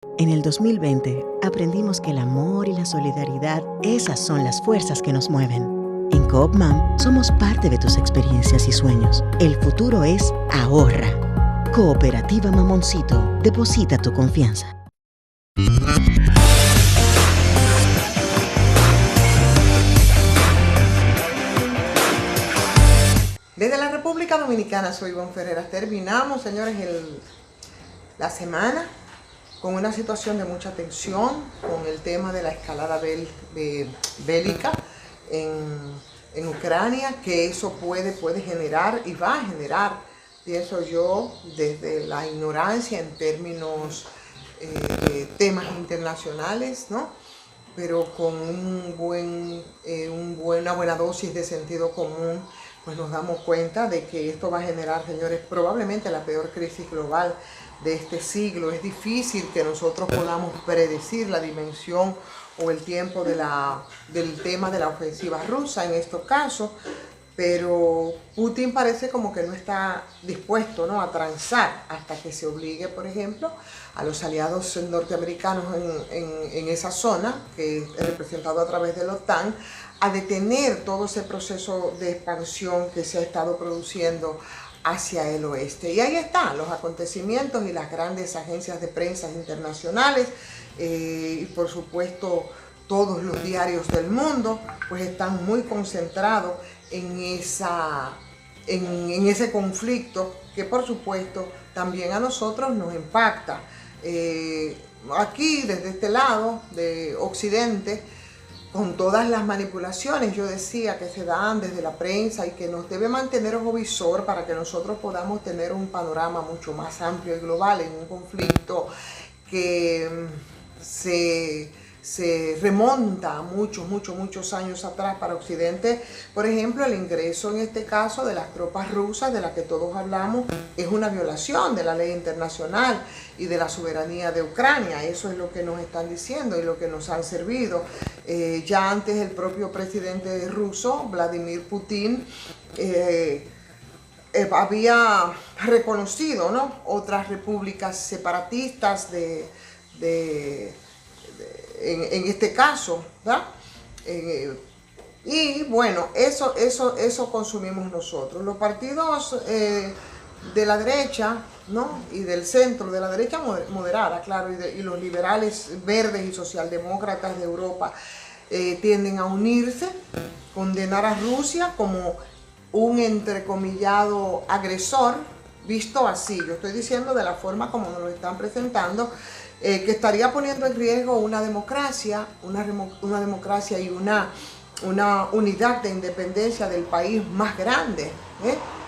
En el 2020 aprendimos que el amor y la solidaridad, esas son las fuerzas que nos mueven. En Coopmam somos parte de tus experiencias y sueños. El futuro es ahorra. Cooperativa Mamoncito, deposita tu confianza. Desde la República Dominicana, soy Ivonne Ferreras. Terminamos, señores, la semana con una situación de mucha tensión, con el tema de la escalada bélica en Ucrania, que eso puede generar y va a generar, pienso yo, desde la ignorancia en términos de temas internacionales, ¿no? Pero con una buena dosis de sentido común, pues nos damos cuenta de que esto va a generar, señores, probablemente la peor crisis global de este siglo. Es difícil que nosotros podamos predecir la dimensión o el tiempo del tema de la ofensiva rusa en estos casos, pero Putin parece como que no está dispuesto, ¿no?, a transar hasta que se obligue, por ejemplo, a los aliados norteamericanos en esa zona, que es representado a través de la OTAN, a detener todo ese proceso de expansión que se ha estado produciendo hacia el oeste. Y ahí están los acontecimientos y las grandes agencias de prensa internacionales y por supuesto todos los diarios del mundo pues están muy concentrados en ese conflicto que por supuesto también a nosotros nos impacta. Aquí desde este lado de Occidente, con todas las manipulaciones, yo decía, que se dan desde la prensa y que nos debe mantener ojo visor para que nosotros podamos tener un panorama mucho más amplio y global en un conflicto que se remonta a muchos años atrás para Occidente. Por ejemplo, el ingreso en este caso de las tropas rusas, de las que todos hablamos, es una violación de la ley internacional y de la soberanía de Ucrania. Eso es lo que nos están diciendo y lo que nos han servido. Ya antes el propio presidente ruso, Vladimir Putin, había reconocido, ¿no?, otras repúblicas separatistas en este caso, ¿verdad? Y bueno, eso consumimos nosotros. Los partidos de la derecha, ¿no?, y del centro, de la derecha moderada, claro, y los liberales verdes y socialdemócratas de Europa tienden a unirse, condenar a Rusia como un entrecomillado agresor, visto así. Yo estoy diciendo de la forma como nos lo están presentando, que estaría poniendo en riesgo una democracia, una democracia y una unidad de independencia del país más grande,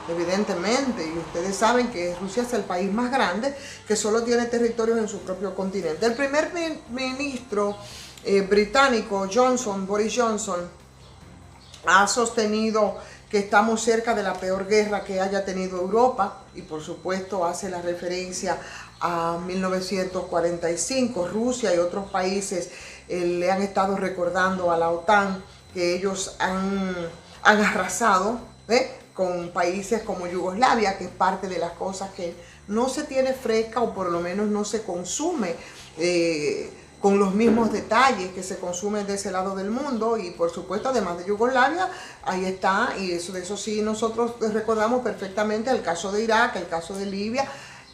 evidentemente, y ustedes saben que Rusia es el país más grande que solo tiene territorios en su propio continente. El primer ministro británico Boris Johnson, ha sostenido que estamos cerca de la peor guerra que haya tenido Europa y por supuesto hace la referencia a 1945. Rusia y otros países le han estado recordando a la OTAN que ellos han arrasado con países como Yugoslavia, que es parte de las cosas que no se tiene fresca o por lo menos no se consume con los mismos detalles que se consumen de ese lado del mundo. Y por supuesto, además de Yugoslavia, ahí está, y de eso sí nosotros recordamos perfectamente el caso de Irak, el caso de Libia,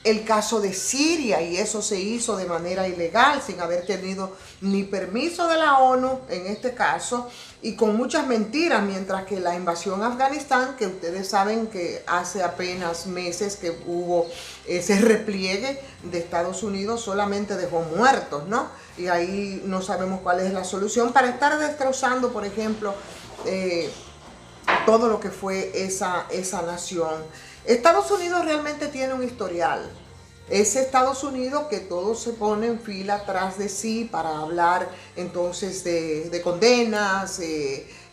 el caso de Siria, y eso se hizo de manera ilegal, sin haber tenido ni permiso de la ONU en este caso, y con muchas mentiras, mientras que la invasión a Afganistán, que ustedes saben que hace apenas meses que hubo ese repliegue de Estados Unidos, solamente dejó muertos, ¿no? Y ahí no sabemos cuál es la solución para estar destrozando, por ejemplo, todo lo que fue esa nación. Estados Unidos realmente tiene un historial. Ese Estados Unidos que todos se ponen en fila atrás de sí para hablar entonces de condenas,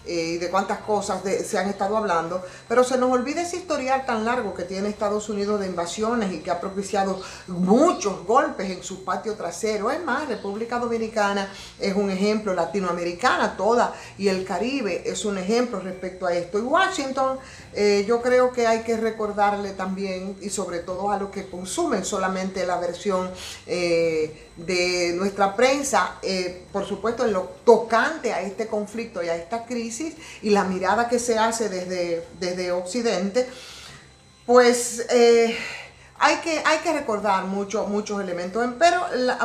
y de cuántas cosas se han estado hablando, pero se nos olvida ese historial tan largo que tiene Estados Unidos de invasiones y que ha propiciado muchos golpes en su patio trasero. Es más, República Dominicana es un ejemplo, Latinoamericana toda y el Caribe es un ejemplo respecto a esto. Y Washington, yo creo que hay que recordarle también, y sobre todo a los que consumen solamente la versión de nuestra prensa, por supuesto en lo tocante a este conflicto y a esta crisis y la mirada que se hace desde Occidente, pues hay que recordar muchos elementos. Pero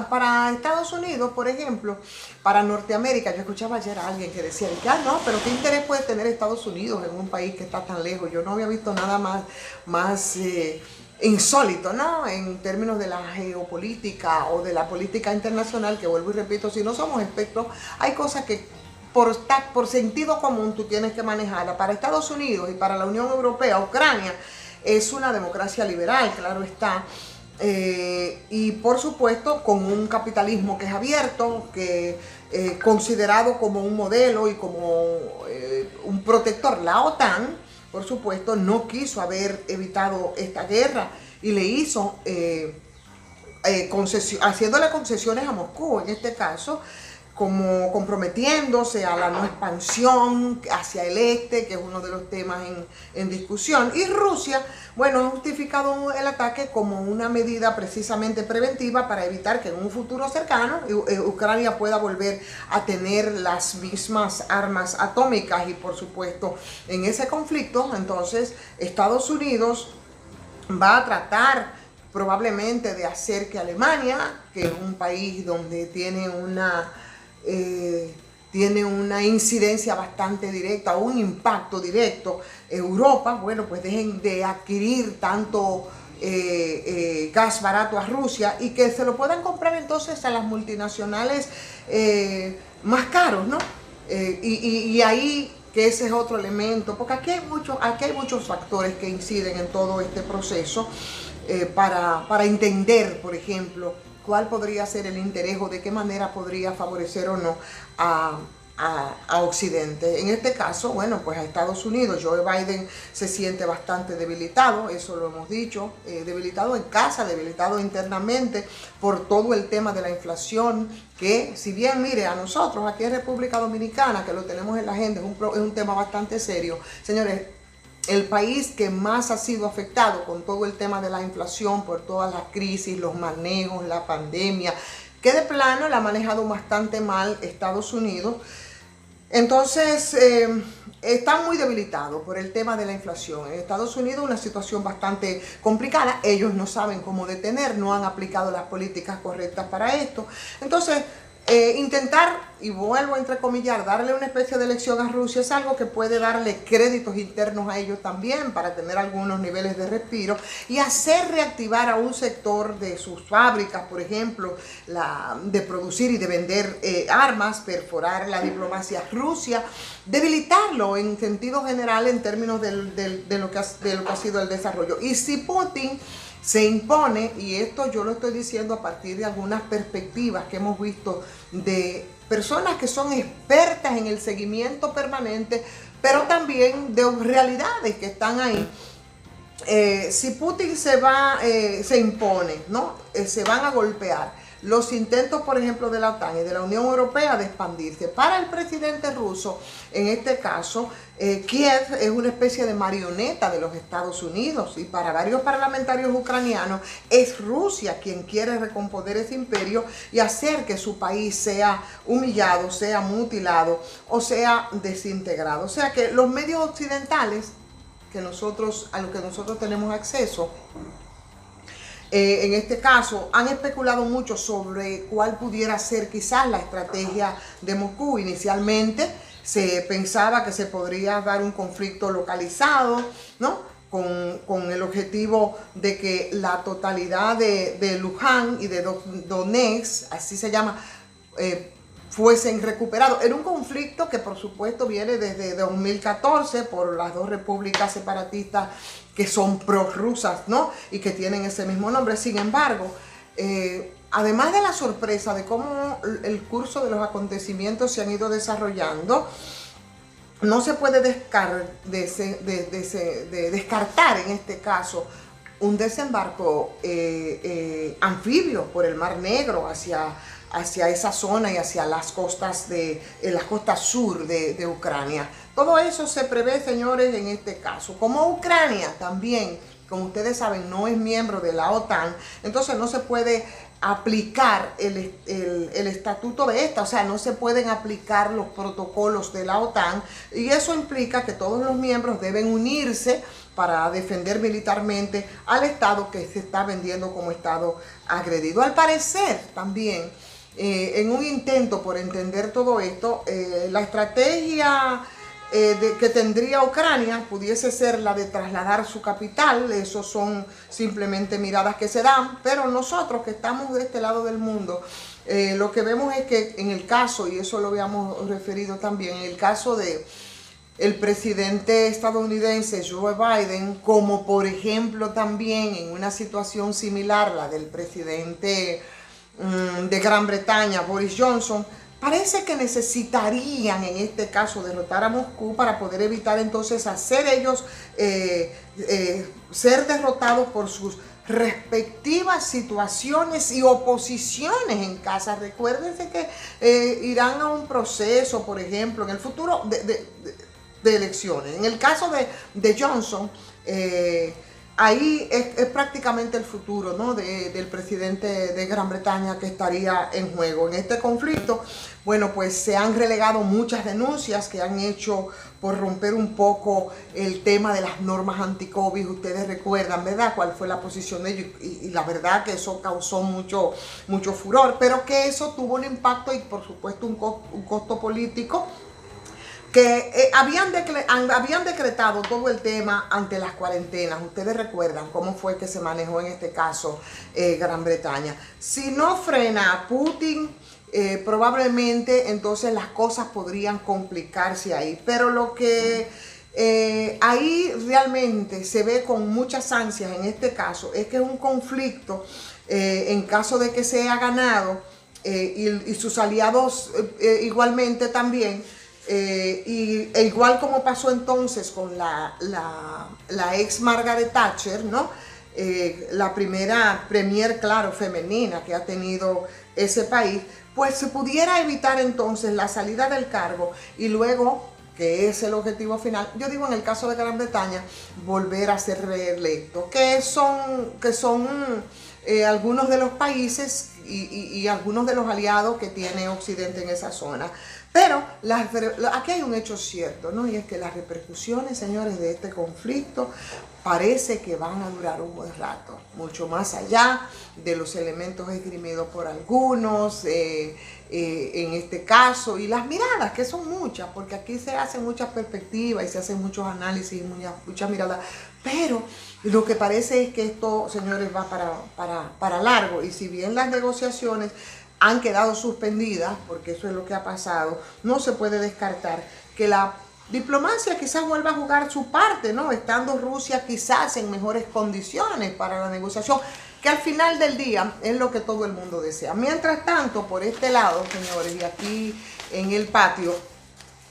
para Estados Unidos, por ejemplo, para Norteamérica, yo escuchaba ayer a alguien que decía, no, pero ¿qué interés puede tener Estados Unidos en un país que está tan lejos? Yo no había visto nada más insólito, ¿no? En términos de la geopolítica o de la política internacional, que vuelvo y repito, si no somos expertos, hay cosas que por sentido común tú tienes que manejarla. Para Estados Unidos y para la Unión Europea, Ucrania es una democracia liberal, claro está, y por supuesto con un capitalismo que es abierto, que considerado como un modelo y como un protector. La OTAN, por supuesto, no quiso haber evitado esta guerra y le hizo, haciéndole concesiones a Moscú en este caso, como comprometiéndose a la no expansión hacia el este, que es uno de los temas en discusión. Y Rusia, bueno, ha justificado el ataque como una medida precisamente preventiva para evitar que en un futuro cercano Ucrania pueda volver a tener las mismas armas atómicas. Y por supuesto, en ese conflicto, entonces, Estados Unidos va a tratar probablemente de hacer que Alemania, que es un país donde tiene una incidencia bastante directa, un impacto directo, Europa, bueno, pues dejen de adquirir tanto gas barato a Rusia y que se lo puedan comprar entonces a las multinacionales más caros, ¿no? Y ahí, que ese es otro elemento, porque aquí hay muchos factores que inciden en todo este proceso para entender, por ejemplo, cuál podría ser el interés o de qué manera podría favorecer o no a Occidente. En este caso, bueno, pues a Estados Unidos. Joe Biden se siente bastante debilitado, eso lo hemos dicho, debilitado en casa, debilitado internamente por todo el tema de la inflación, que si bien, mire, a nosotros aquí en República Dominicana, que lo tenemos en la agenda, es un tema bastante serio, señores. El país que más ha sido afectado con todo el tema de la inflación, por todas las crisis, los manejos, la pandemia, que de plano la ha manejado bastante mal Estados Unidos. Entonces, está muy debilitado por el tema de la inflación. En Estados Unidos una situación bastante complicada. Ellos no saben cómo detener, no han aplicado las políticas correctas para esto. Entonces, intentar, y vuelvo a entrecomillar, darle una especie de lección a Rusia es algo que puede darle créditos internos a ellos también para tener algunos niveles de respiro y hacer reactivar a un sector de sus fábricas, por ejemplo, de producir y de vender armas, perforar la diplomacia Rusia, debilitarlo en sentido general en términos de lo que ha sido el desarrollo. Y si Putin se impone, y esto yo lo estoy diciendo a partir de algunas perspectivas que hemos visto de personas que son expertas en el seguimiento permanente, pero también de realidades que están ahí. Si Putin se impone, ¿no? Se van a golpear los intentos, por ejemplo, de la OTAN y de la Unión Europea de expandirse. Para el presidente ruso, en este caso, Kiev es una especie de marioneta de los Estados Unidos, y para varios parlamentarios ucranianos es Rusia quien quiere recomponer ese imperio y hacer que su país sea humillado, sea mutilado o sea desintegrado. O sea que los medios occidentales a los que nosotros tenemos acceso, en este caso, han especulado mucho sobre cuál pudiera ser quizás la estrategia de Moscú. Inicialmente se pensaba que se podría dar un conflicto localizado, ¿no? Con el objetivo de que la totalidad de Luján y de Donetsk, así se llama, fuesen recuperados. Era un conflicto que por supuesto viene desde 2014 por las dos repúblicas separatistas que son prorrusas, ¿no? Y que tienen ese mismo nombre. Sin embargo, además de la sorpresa de cómo el curso de los acontecimientos se han ido desarrollando, no se puede descartar en este caso un desembarco anfibio por el Mar Negro hacia esa zona y hacia las costas la costa sur de Ucrania. Todo eso se prevé, señores, en este caso. Como Ucrania también, como ustedes saben, no es miembro de la OTAN, entonces no se puede aplicar el estatuto de esta, o sea, no se pueden aplicar los protocolos de la OTAN, y eso implica que todos los miembros deben unirse para defender militarmente al Estado que se está vendiendo como Estado agredido. Al parecer también, en un intento por entender todo esto, la estrategia que tendría Ucrania pudiese ser la de trasladar su capital. Eso son simplemente miradas que se dan, pero nosotros que estamos de este lado del mundo, lo que vemos es que en el caso, y eso lo habíamos referido también, en el caso de el presidente estadounidense Joe Biden, como por ejemplo también en una situación similar, la del presidente de Gran Bretaña, Boris Johnson, parece que necesitarían en este caso derrotar a Moscú para poder evitar entonces hacer ellos ser derrotados por sus respectivas situaciones y oposiciones en casa. Recuérdense que irán a un proceso, por ejemplo, en el futuro de elecciones. En el caso de Johnson, ahí es prácticamente el futuro, ¿no?, del presidente de Gran Bretaña que estaría en juego. En este conflicto, bueno, pues se han relegado muchas denuncias que han hecho por romper un poco el tema de las normas anti-COVID. Ustedes recuerdan, ¿verdad?, cuál fue la posición de ellos, y la verdad que eso causó mucho furor, pero que eso tuvo un impacto y por supuesto un costo político, que habían decretado todo el tema ante las cuarentenas. Ustedes recuerdan cómo fue que se manejó en este caso Gran Bretaña. Si no frena a Putin, probablemente entonces las cosas podrían complicarse ahí. Pero lo que ahí realmente se ve con muchas ansias en este caso es que es un conflicto, en caso de que sea ganado, y sus aliados igualmente también, igual como pasó entonces con la ex Margaret Thatcher, ¿no?, la primera premier, claro, femenina que ha tenido ese país, pues se pudiera evitar entonces la salida del cargo y luego, que es el objetivo final, yo digo en el caso de Gran Bretaña, volver a ser reelecto, que son algunos de los países y algunos de los aliados que tiene Occidente en esa zona. Pero aquí hay un hecho cierto, ¿no?, y es que las repercusiones, señores, de este conflicto parece que van a durar un buen rato, mucho más allá de los elementos esgrimidos por algunos, en este caso, y las miradas, que son muchas, porque aquí se hacen muchas perspectivas y se hacen muchos análisis y muchas miradas, pero lo que parece es que esto, señores, va para largo, y si bien las negociaciones han quedado suspendidas, porque eso es lo que ha pasado, no se puede descartar que la diplomacia quizás vuelva a jugar su parte, ¿no?, estando Rusia quizás en mejores condiciones para la negociación, que al final del día es lo que todo el mundo desea. Mientras tanto, por este lado, señores, y aquí en el patio,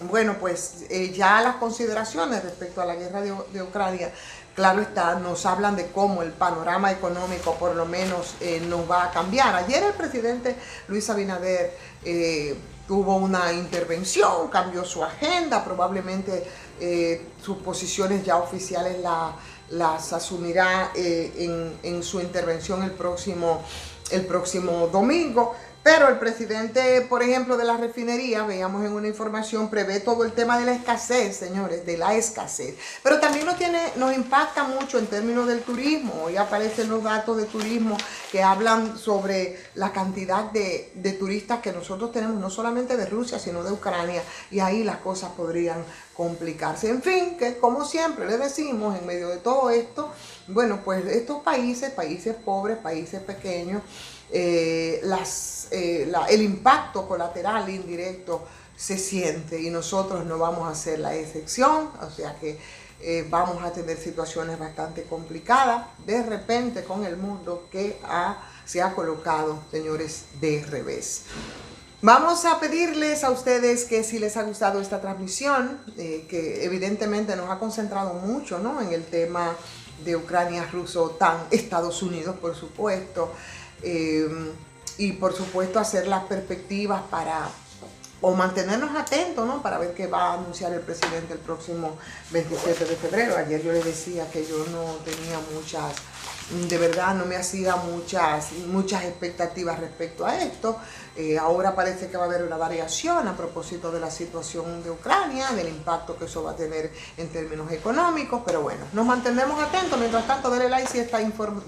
bueno, pues ya las consideraciones respecto a la guerra de Ucrania, claro está, nos hablan de cómo el panorama económico por lo menos nos va a cambiar. Ayer el presidente Luis Abinader tuvo una intervención, cambió su agenda, probablemente sus posiciones ya oficiales las asumirá en su intervención el próximo domingo. Pero el presidente, por ejemplo, de la refinería, veíamos en una información, prevé todo el tema de la escasez, señores, de la escasez. Pero también nos impacta mucho en términos del turismo. Hoy aparecen los datos de turismo que hablan sobre la cantidad de turistas que nosotros tenemos, no solamente de Rusia, sino de Ucrania. Y ahí las cosas podrían complicarse. En fin, que como siempre le decimos, en medio de todo esto, bueno, pues estos países pobres, países pequeños, el impacto colateral indirecto se siente, y nosotros no vamos a ser la excepción. O sea que vamos a tener situaciones bastante complicadas de repente con el mundo que se ha colocado, señores, de revés. Vamos a pedirles a ustedes que si les ha gustado esta transmisión, que evidentemente nos ha concentrado mucho, ¿no?, en el tema de Ucrania, Rusia, OTAN, Estados Unidos, por supuesto, y por supuesto hacer las perspectivas o mantenernos atentos, ¿no?, para ver qué va a anunciar el presidente el próximo 27 de febrero. Ayer yo les decía que yo no tenía de verdad no me hacía muchas expectativas respecto a esto. Ahora parece que va a haber una variación a propósito de la situación de Ucrania, del impacto que eso va a tener en términos económicos, pero bueno, nos mantenemos atentos. Mientras tanto, denle like si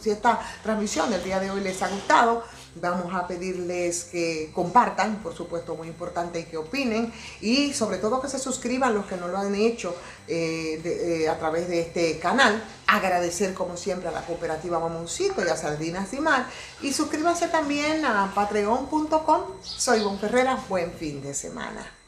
esta transmisión del día de hoy les ha gustado. Vamos a pedirles que compartan, por supuesto, muy importante, y que opinen, y sobre todo que se suscriban los que no lo han hecho a través de este canal. Agradecer como siempre a la cooperativa Mamoncito y a Sardinas y Mar, y suscríbanse también a patreon.com. Soy Ivonne Ferreira, buen fin de semana.